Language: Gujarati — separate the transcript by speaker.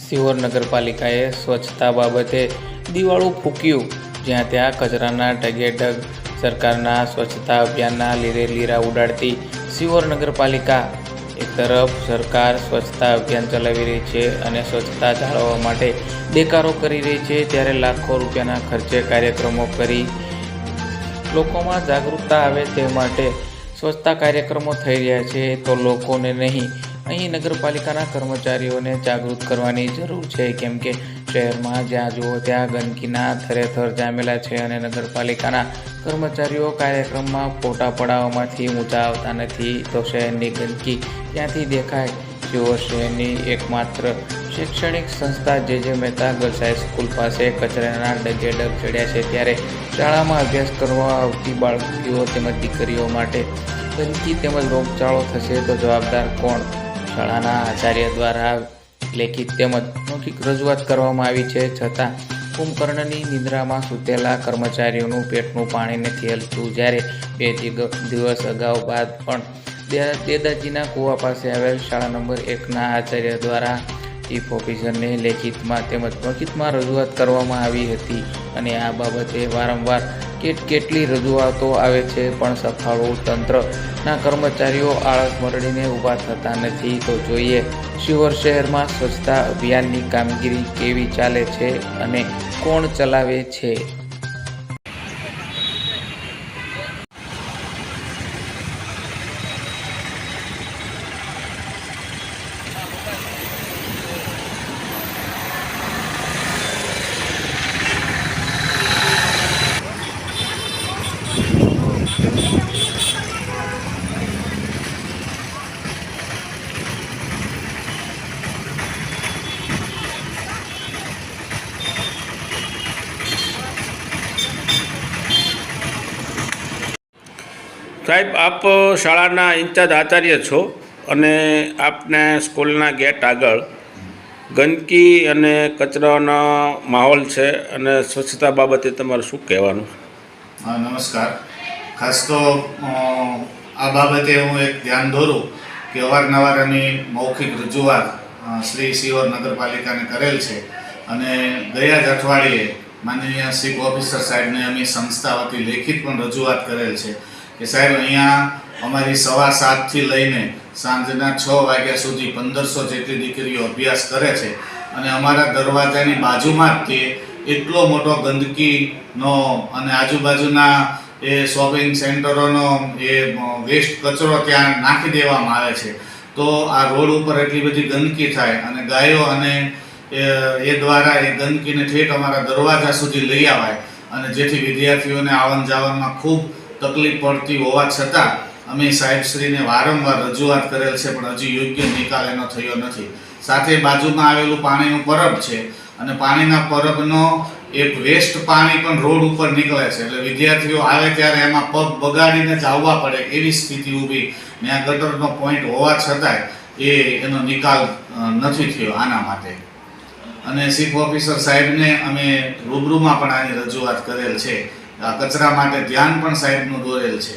Speaker 1: સિહોર નગરપાલિકાએ સ્વચ્છતા બાબતે દિવાળું ફૂંક્યું, જ્યાં ત્યાં કચરાના ઢગેઢગ. સરકારના સ્વચ્છતા અભિયાનના લીરે લીરા ઉડાડતી સિહોર નગરપાલિકા. એક તરફ સરકાર સ્વચ્છતા અભિયાન ચલાવી રહી છે અને સ્વચ્છતા જાળવવા માટે દેકારો કરી રહી છે, ત્યારે લાખો રૂપિયાના ખર્ચે કાર્યક્રમો કરી લોકોમાં જાગૃતતા આવે તે માટે સ્વચ્છતા કાર્યક્રમો થઈ રહ્યા છે. તો લોકોને નહીં, અહીં નગરપાલિકાના કર્મચારીઓને જાગૃત કરવાની જરૂર છે, કેમ કે શહેરમાં જ્યાં જુઓ ત્યાં ગંદકીના થરેથર જામેલા છે અને નગરપાલિકાના કર્મચારીઓ કાર્યક્રમમાં ફોટા પડાવવામાંથી ઊંચા આવતા નથી. તો શહેરની ગંદકી ક્યાંથી દેખાય? જેઓ શહેરની એકમાત્ર શૈક્ષણિક સંસ્થા જે મહેતા ગર્લ્સ હાઈસ્કૂલ પાસે કચરાના ઢગેઢગ ચડ્યા છે, ત્યારે શાળામાં અભ્યાસ કરવા આવતી બાળકીઓ તેમજ દીકરીઓ માટે ગંદકી તેમજ રોગચાળો થશે તો જવાબદાર કોણ? શાળાના આચાર્ય દ્વારા લેખિત તેમજ મૌખિક રજૂઆત કરવામાં આવી છે, છતાં કુંભકર્ણની નિંદ્રામાં સૂતેલા કર્મચારીઓનું પેટનું પાણી નથી હલતું. જ્યારે 2 દિવસ અગાઉ બાદ પણ દેદાજીના કુવા પાસે આવેલ શાળા નંબર 1ના આચાર્ય દ્વારા ચીફ ઓફિસરને લેખિતમાં તેમજ મૌખિકમાં રજૂઆત કરવામાં આવી હતી અને આ બાબતે વારંવાર કેટલી રજૂઆતો આવે છે, પણ સફાળું તંત્રના કર્મચારીઓ આળસ મરડીને ઊભા થતા નથી. તો જોઈએ સિહોર શહેરમાં સ્વચ્છતા અભિયાનની કામગીરી કેવી ચાલે છે અને કોણ ચલાવે છે.
Speaker 2: સાહેબ, આપ શાળાના ઇન્ચાર્જ આચાર્ય છો અને આપને સ્કૂલના ગેટ આગળ ગંદકી અને કચરાનો માહોલ છે અને સ્વચ્છતા બાબતે તમારું શું કહેવાનું?
Speaker 3: નમસ્કાર. ખાસ તો આ બાબતે હું એક ધ્યાન દોરું કે અવારનવાર એની મૌખિક રજૂઆત શ્રી સિહોર નગરપાલિકાને કરેલ છે અને ગયા જ અઠવાડિયે માનનીય ચીફ ઓફિસર સાહેબને અમે સંસ્થા વતી લેખિત પણ રજૂઆત કરેલ છે કે સાહેબ, અહીંયા અમારી 7:15થી લઈને સાંજના 6 વાગ્યા સુધી 1500 જેટલી દીકરીઓ અભ્યાસ કરે છે અને અમારા દરવાજાની બાજુમાં જ તે એટલો મોટો ગંદકીનો અને આજુબાજુના એ શોપિંગ સેન્ટરોનો એ વેસ્ટ કચરો ત્યાં નાખી દેવામાં આવે છે. તો આ રોડ ઉપર એટલી બધી ગંદકી થાય અને ગાયો અને એ દ્વારા એ ગંદકીને ઠેઠ અમારા દરવાજા સુધી લઈ આવાય અને જેથી વિદ્યાર્થીઓને આવન જાવનમાં ખૂબ તકલીફ પડતી હોવા છતાં અમે સાહેબશ્રીને વારંવાર રજૂઆત કરેલ છે, પણ હજી યોગ્ય નિકાલ એનો થયો નથી. સાથે બાજુમાં આવેલું પાણીનું પરબ છે અને પાણીના પરબનો એક વેસ્ટ પાણી પણ રોડ ઉપર નીકળે છે, એટલે વિદ્યાર્થીઓ આવે ત્યારે એમાં પગ બગાડીને જ આવવા પડે એવી સ્થિતિ ઊભી. ને આ ગટરનો પોઈન્ટ હોવા છતાંય એનો નિકાલ નથી થયો આના માટે. અને ચીફ ઓફિસર સાહેબને અમે રૂબરૂમાં પણ આની રજૂઆત કરેલ છે. આ કચરા માટે ધ્યાન પણ સાહેબનું દોરેલ છે.